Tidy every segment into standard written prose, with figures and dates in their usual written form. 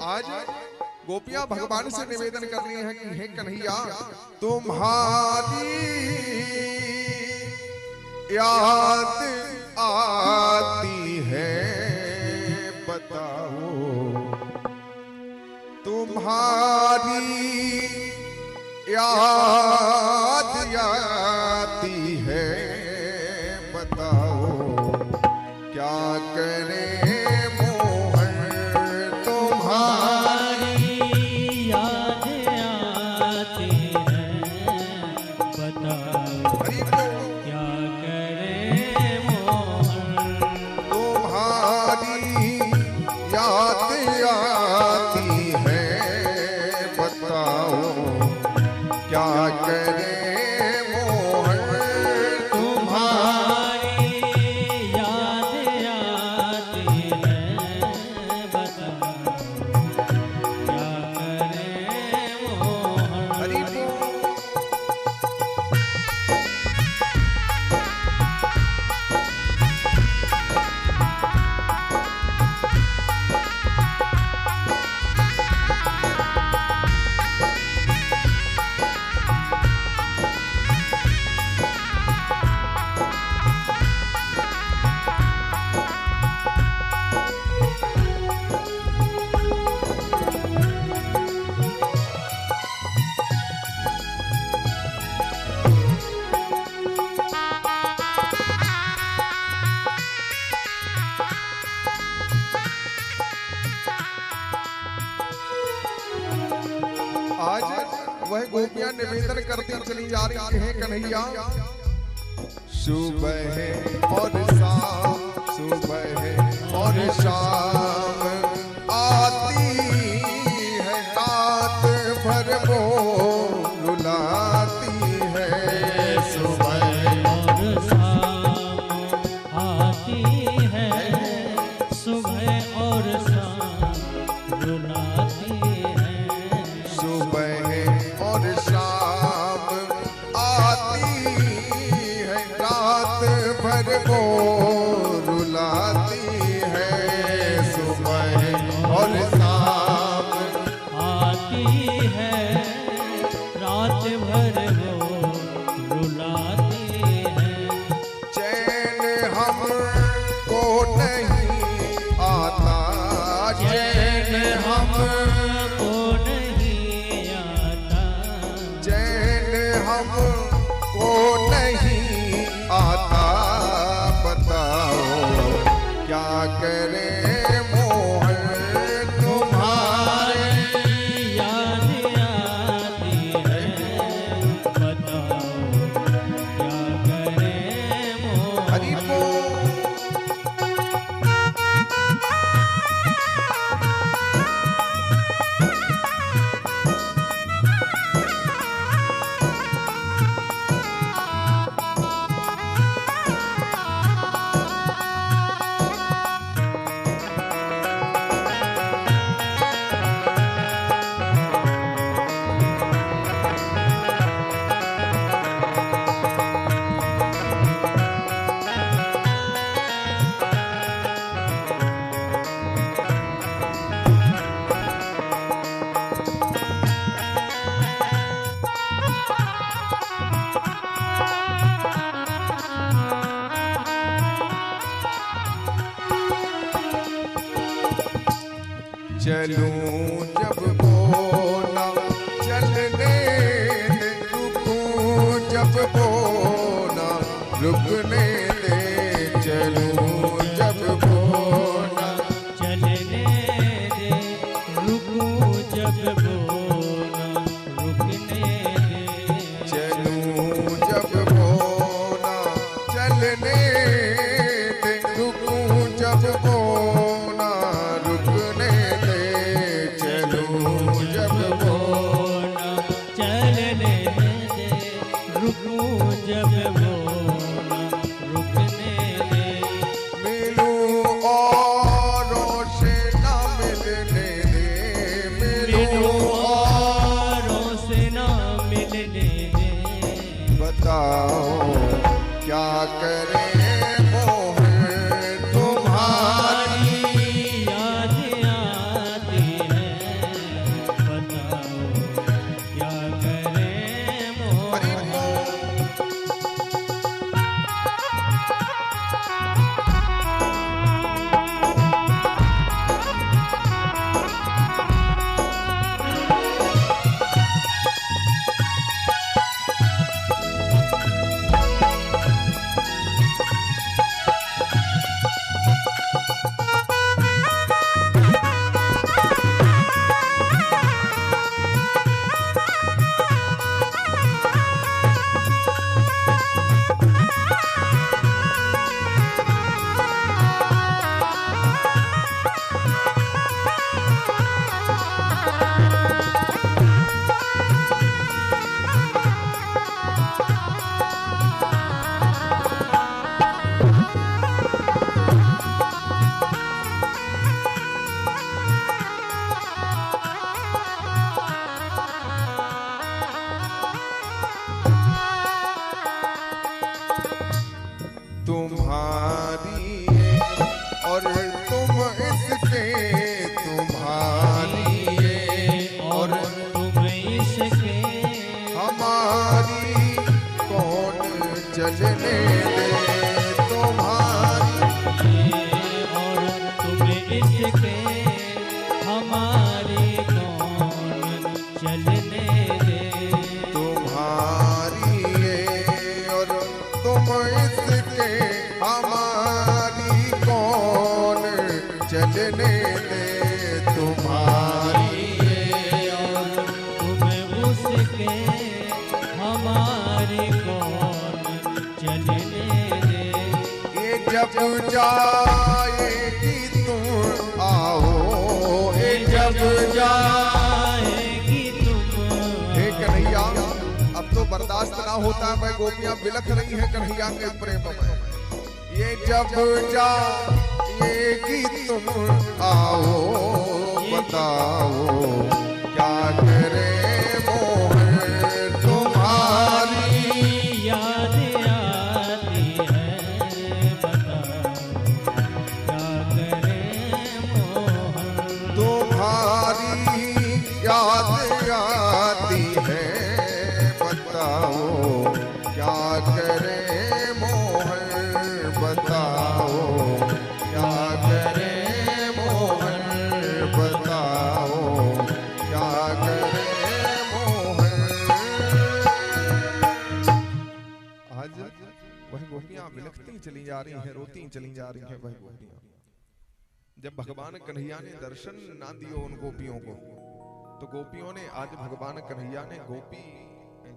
आज गोपियां भगवान से निवेदन कर रही हैं कि हे कन्हैया, तुम्हारी याद आती है बताओ, तुम्हारी याद आती है बताओ, क्या करें क्या करे मोहन, तुम्हारी याद आती है बताओ, क्या करे मोहन। हरि आज वह गोपियां निवेदन करती चली जा रही हैं कन्हैया, सुबह और शाम, सुबह और शाम आती है रात भर वो रुलाती है, सुबह और शाम आती है, सुबह और शाम रुलाती है, सुबह और शाम आती है रात भर वो रुलाती है, सुबह और शाम आती है रात भर वो रुलाती है, चैन हमको नहीं आता, चैन हमको हमको नहीं आता बताओ, क्या करें मोहन, तुम्हारी याद आती है बताओ, क्या करें मोहन। हरि चलूं जब बोना चलने दे, रुकूं जब बोना रुकने दे, चलूं जब बोना चलने दे, रुकूं जब बोना रुकने दे, चलूं जब बोना चलने दे, रुकूं जब बोना रुकने दे, जब बोना चलने दे, रुकूं जब बोना रुकने दे, मिलूं औरों से ना मिलने दे, मिलूं औरों से ना मिलने दे, बताओ क्या करें मोहन, तुम्हारी याद आती है जब जाएगी तुम। हे कन्हैया अब तो बर्दाश्त ना होता है, मैं गोपियां बिलख रही हैं कन्हैया के प्रेम में। ये जब जाएगी तुम आओ बताओ क्या करे मोहन तुम्हारी याद आती है, बताओ क्या करे मोहन। तुम्हारी याद आती है बताओ क्या करे मोहन बताओ क्या करे मोहन बताओ क्या करे मोहन। आज वह गोपियां बिलखती चली जा रही हैं, रोती चली जा रही हैं वह गोपियां। जब भगवान कन्हैया ने दर्शन ना दियो उन गोपियों को, तो गोपियों ने आज भगवान कन्हैया ने गोपी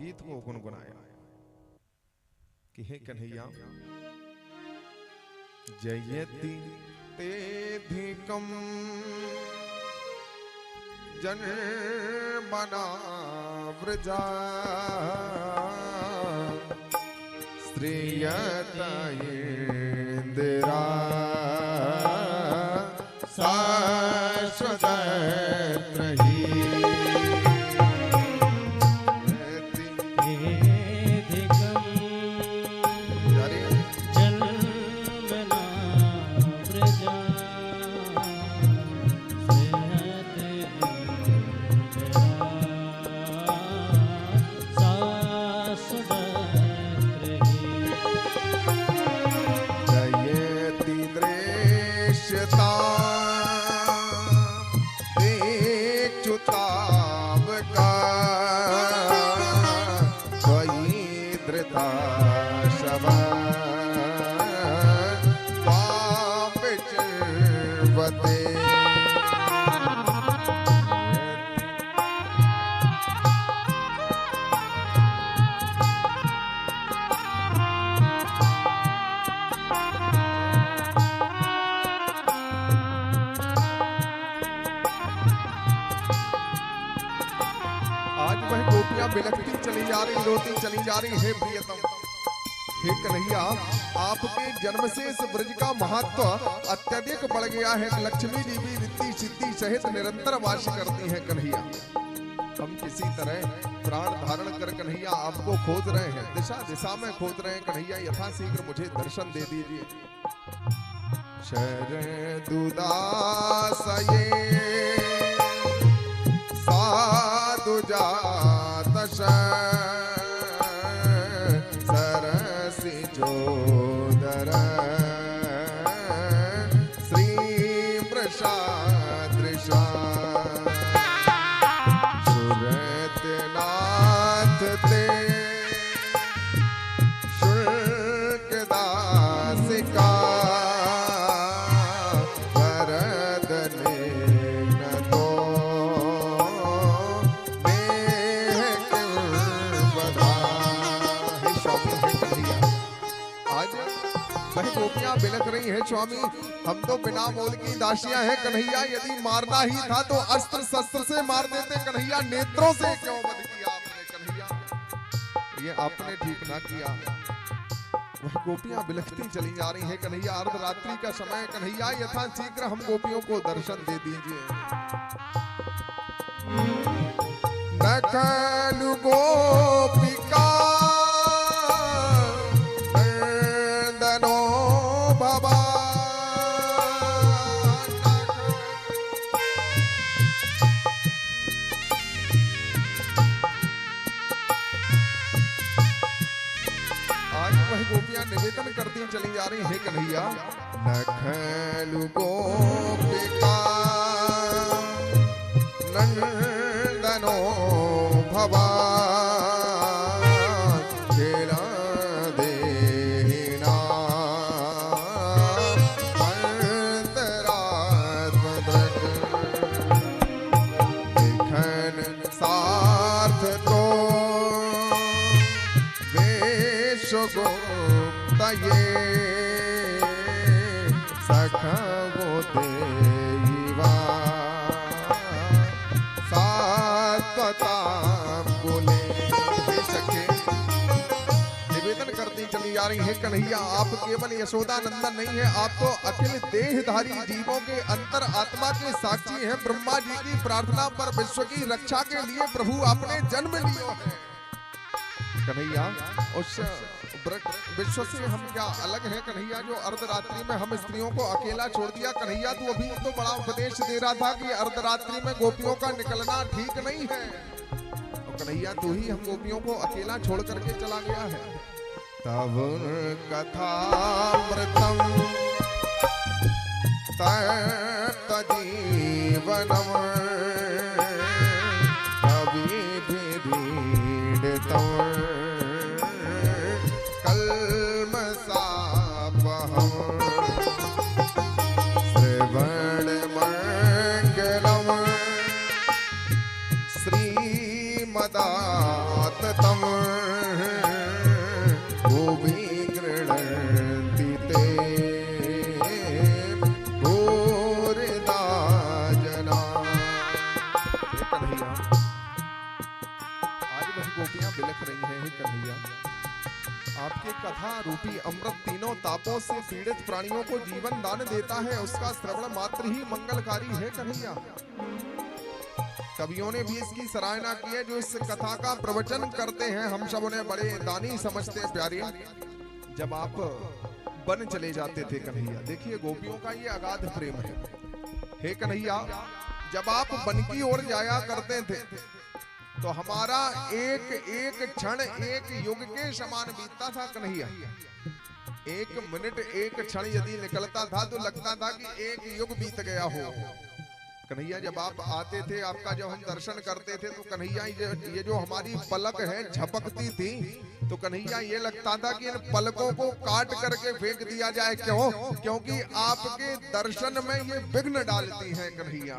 गीत को गुनगुनाया कि हे कन्हैया जयति तेधिकम जन्मना व्रजा श्रेयता इंदिरा शाश्वत रही। बिलखती चली जा रही, रोती चली जा रही। हे प्रियतम, हे कन्हैया, आपके जन्म से इस ब्रज का महत्व अत्यधिक बढ़ गया है। लक्ष्मी जी भी रिद्धि सिद्धि सहित निरंतर वास करती हैं कन्हैया। हम किसी तरह प्राण धारण कर कन्हैया आपको खोज रहे हैं, दिशा दिशा में खोज रहे हैं कन्हैया, यथाशीघ्र मुझे दर्शन दे दीजिए। शरदुदासये साधु जात सरसि जोदर श्री प्रसादृशा सुरतनाथ ते शुल्क दासिका गोपियां बिलख रही हैं। स्वामी, हम तो बिना मोल की दासियां हैं कन्हैया, यदि मारना ही था तो अस्त्र शस्त्र से मार देते कन्हैया, नेत्रों से क्यों वध किया आपने कन्हैया, ये आपने ठीक ना किया। वह गोपियां बिलखती चली जा रही हैं कन्हैया। अर्धरात्रि का समय कन्हैया, यथाशीघ्र हम गोपियों को दर्शन दे दीजिए। नखलु गोपिका निवेदन करती चली जा रही है कन्हैया। नखलु गोपिका नंदनो भवान खेला देहिना अंतरात्मदृक् लिखन सार्थ तो वेश गो ये सखा वो देवा जा रही है कन्हैया। आप केवल यशोदा नंदन नहीं है, आप तो अखिल देहधारी जीवों के अंतर आत्मा के साक्षी हैं। ब्रह्मा जी की प्रार्थना पर विश्व की रक्षा के लिए प्रभु आपने जन्म लिया है कन्हैया। उस विश्व से हम क्या अलग है कन्हैया, जो अर्धरात्रि में हम स्त्रियों को अकेला छोड़ दिया। कन्हैया तू अभी तो बड़ा उपदेश दे रहा था कि अर्धरात्रि में गोपियों का निकलना ठीक नहीं है, तो कन्हैया तू ही हम गोपियों को अकेला छोड़ करके चला गया है। तब कथामृतम तजीवनम श्रीमदाततम भूमि गृह्णन्ति ते भूरिदा जना। कन्हैया आज वही गोपियां बिलख रही हैं हे कन्हैया। आपके कथा रूपी अमृत तीनों तापों से पीड़ित प्राणियों को जीवन दान देता है, उसका श्रवण मात्र ही मंगलकारी है कन्हैया। कवियों ने भी इसकी सराहना की है जो इस कथा का प्रवचन करते हैं। हम सब उन्हें बड़े दानी समझते हैं प्यारे। जब आप वन चले जाते थे कन्हैया, देखिए गोपियों का ये अगाध प्रेम है हे कन्हैया। जब आप वन की ओर जाया करते थे तो हमारा एक एक क्षण एक युग के समान बीतता था कन्हैया। एक मिनट एक क्षण यदि निकलता था तो लगता था कि एक युग बीत गया हो कन्हैया। जब आप आते थे, आपका जब हम दर्शन करते थे तो कन्हैया ये जो हमारी पलक है झपकती थी, तो कन्हैया ये लगता था कि इन पलकों को काट करके फेंक दिया जाए। क्यों? क्योंकि आपके दर्शन में ये विघ्न डालती हैं कन्हैया।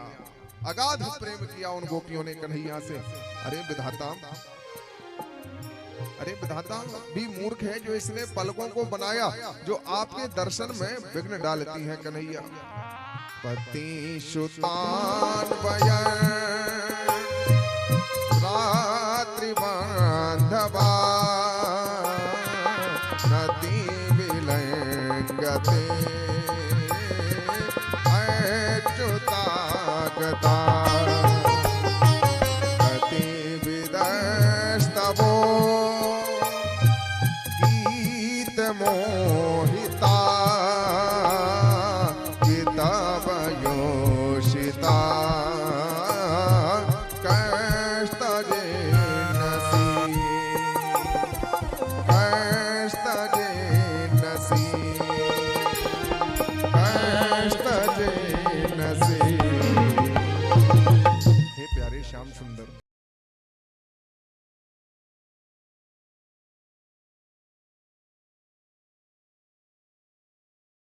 अगाध प्रेम किया उन गोपियों ने कन्हैया से। अरे विधाता भी मूर्ख है जो इसने पलकों को बनाया जो आपके दर्शन में विघ्न डालती हैं कन्हैया। पति सुतान वयन